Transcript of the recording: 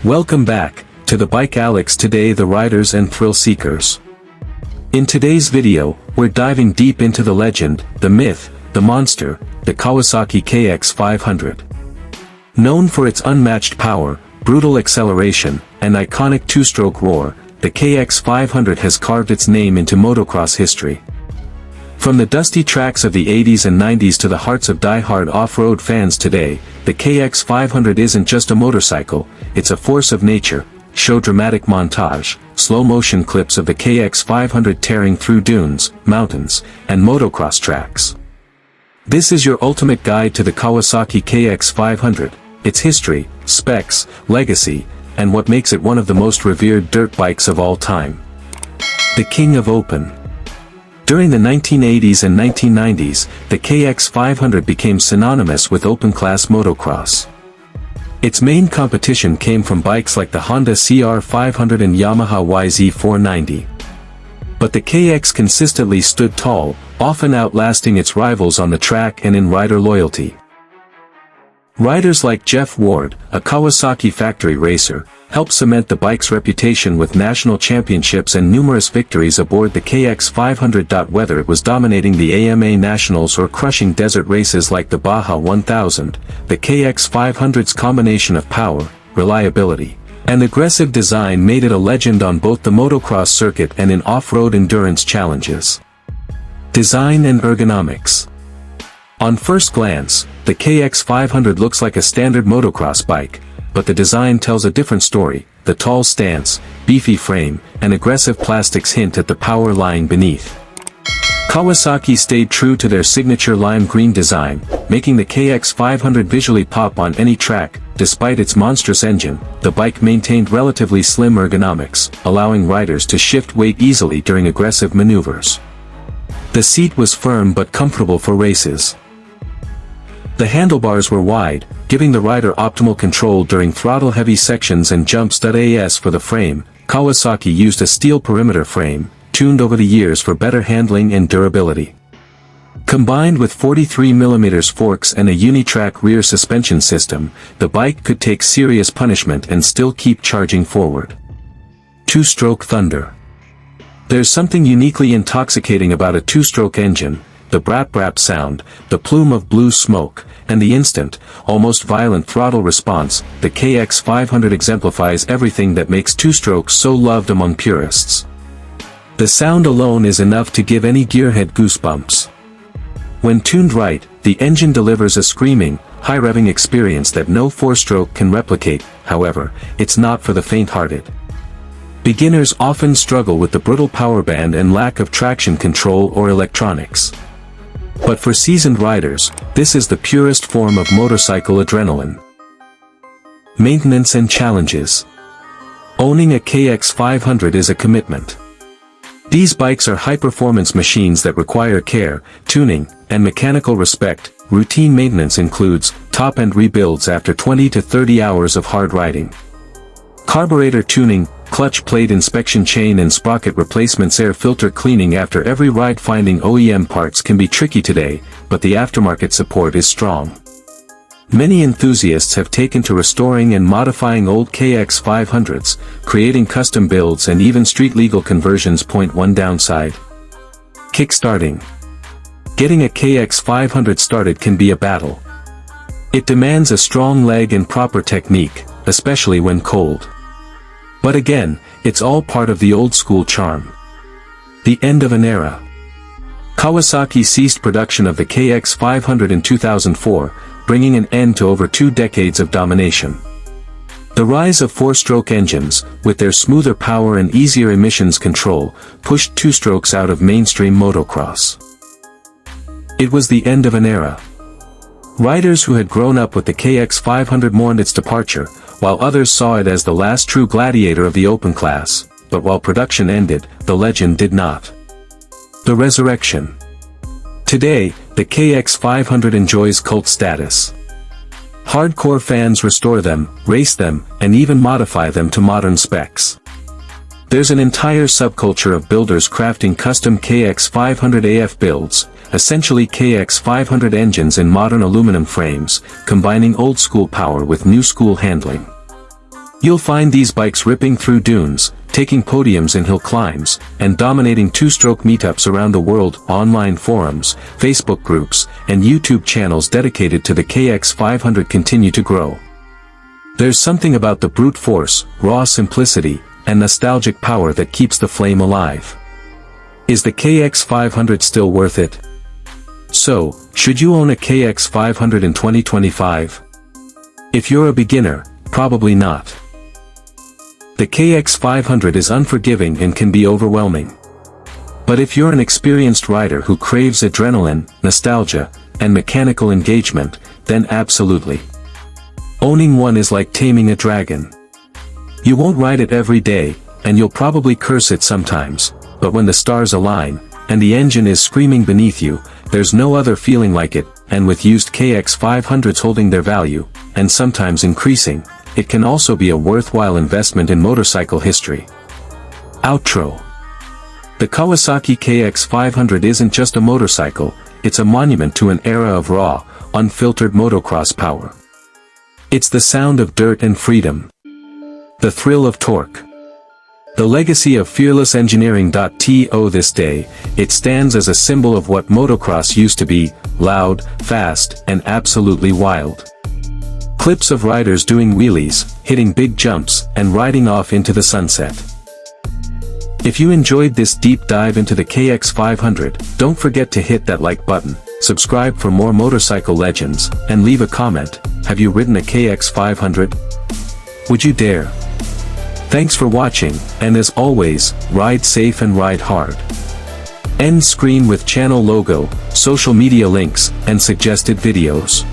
Welcome back to the Bike Alex, today the riders and thrill seekers. In today's video, we're diving deep into the legend, the myth, the monster, the Kawasaki KX 500. Known for its unmatched power, brutal acceleration, and iconic two-stroke roar, the KX 500 has carved its name into motocross history. From the dusty tracks of the 80s and 90s to the hearts of die-hard off-road fans today, the KX 500 isn't just a motorcycle, it's a force of nature. Show dramatic montage, slow-motion clips of the KX 500 tearing through dunes, mountains, and motocross tracks. This is your ultimate guide to the Kawasaki KX 500, its history, specs, legacy, and what makes it one of the most revered dirt bikes of all time. The King of Open. During the 1980s and 1990s, the KX 500 became synonymous with open-class motocross. Its main competition came from bikes like the Honda CR500 and Yamaha YZ490. But the KX consistently stood tall, often outlasting its rivals on the track and in rider loyalty. Riders like Jeff Ward, a Kawasaki factory racer, helped cement the bike's reputation with national championships and numerous victories aboard the KX 500. Whether it was dominating the AMA Nationals or crushing desert races like the Baja 1000, the KX 500's combination of power, reliability, and aggressive design made it a legend on both the motocross circuit and in off-road endurance challenges. Design and ergonomics. On first glance, the KX 500 looks like a standard motocross bike, but the design tells a different story. The tall stance, beefy frame, and aggressive plastics hint at the power lying beneath. Kawasaki stayed true to their signature lime green design, making the KX 500 visually pop on any track. Despite its monstrous engine, the bike maintained relatively slim ergonomics, allowing riders to shift weight easily during aggressive maneuvers. The seat was firm but comfortable for races. The handlebars were wide, giving the rider optimal control during throttle-heavy sections and jumps. As for the frame, Kawasaki used a steel perimeter frame, tuned over the years for better handling and durability. Combined with 43mm forks and a unitrack rear suspension system, the bike could take serious punishment and still keep charging forward. Two-stroke thunder. There's something uniquely intoxicating about a two-stroke engine. The brap-brap sound, the plume of blue smoke, and the instant, almost violent throttle response. The KX 500 exemplifies everything that makes two-strokes so loved among purists. The sound alone is enough to give any gearhead goosebumps. When tuned right, the engine delivers a screaming, high-revving experience that no four-stroke can replicate. However, it's not for the faint-hearted. Beginners often struggle with the brittle power band and lack of traction control or electronics. But for seasoned riders, this is the purest form of motorcycle adrenaline. Maintenance and challenges. Owning a KX 500 is a commitment. These bikes are high-performance machines that require care, tuning, and mechanical respect. Routine maintenance includes top-end rebuilds after 20 to 30 hours of hard riding, carburetor tuning, clutch plate inspection, chain and sprocket replacements, air filter cleaning after every ride. Finding OEM parts can be tricky today, but the aftermarket support is strong. Many enthusiasts have taken to restoring and modifying old KX 500s, creating custom builds and even street-legal conversions. One downside. Kickstarting. Getting a KX 500 started can be a battle. It demands a strong leg and proper technique, especially when cold. But again, it's all part of the old-school charm. The end of an era. Kawasaki ceased production of the KX 500 in 2004, bringing an end to over 2 decades of domination. The rise of four-stroke engines, with their smoother power and easier emissions control, pushed two-strokes out of mainstream motocross. It was the end of an era. Riders who had grown up with the KX 500 mourned its departure, while others saw it as the last true gladiator of the open class. But while production ended, the legend did not. The resurrection. Today, the KX 500 enjoys cult status. Hardcore fans restore them, race them, and even modify them to modern specs. There's an entire subculture of builders crafting custom KX 500 AF builds, essentially KX 500 engines in modern aluminum frames, combining old-school power with new-school handling. You'll find these bikes ripping through dunes, taking podiums in hill climbs, and dominating two-stroke meetups around the world. Online forums, Facebook groups, and YouTube channels dedicated to the KX 500 continue to grow. There's something about the brute force, raw simplicity, and nostalgic power that keeps the flame alive. Is the KX 500 still worth it? So, should you own a KX 500 in 2025? If you're a beginner, probably not. The KX 500 is unforgiving and can be overwhelming. But if you're an experienced rider who craves adrenaline, nostalgia, and mechanical engagement, then absolutely. Owning one is like taming a dragon. You won't ride it every day, and you'll probably curse it sometimes, but when the stars align, and the engine is screaming beneath you, there's no other feeling like it. And with used KX 500s holding their value, and sometimes increasing, it can also be a worthwhile investment in motorcycle history. Outro. The Kawasaki KX 500 isn't just a motorcycle, it's a monument to an era of raw, unfiltered motocross power. It's the sound of dirt and freedom. The thrill of torque. The legacy of fearless engineering. To this day, it stands as a symbol of what motocross used to be: loud, fast, and absolutely wild. Clips of riders doing wheelies, hitting big jumps, and riding off into the sunset. If you enjoyed this deep dive into the KX 500, don't forget to hit that like button, subscribe for more motorcycle legends, and leave a comment. Have you ridden a KX 500? Would you dare? Thanks for watching, and as always, ride safe and ride hard. End screen with channel logo, social media links, and suggested videos.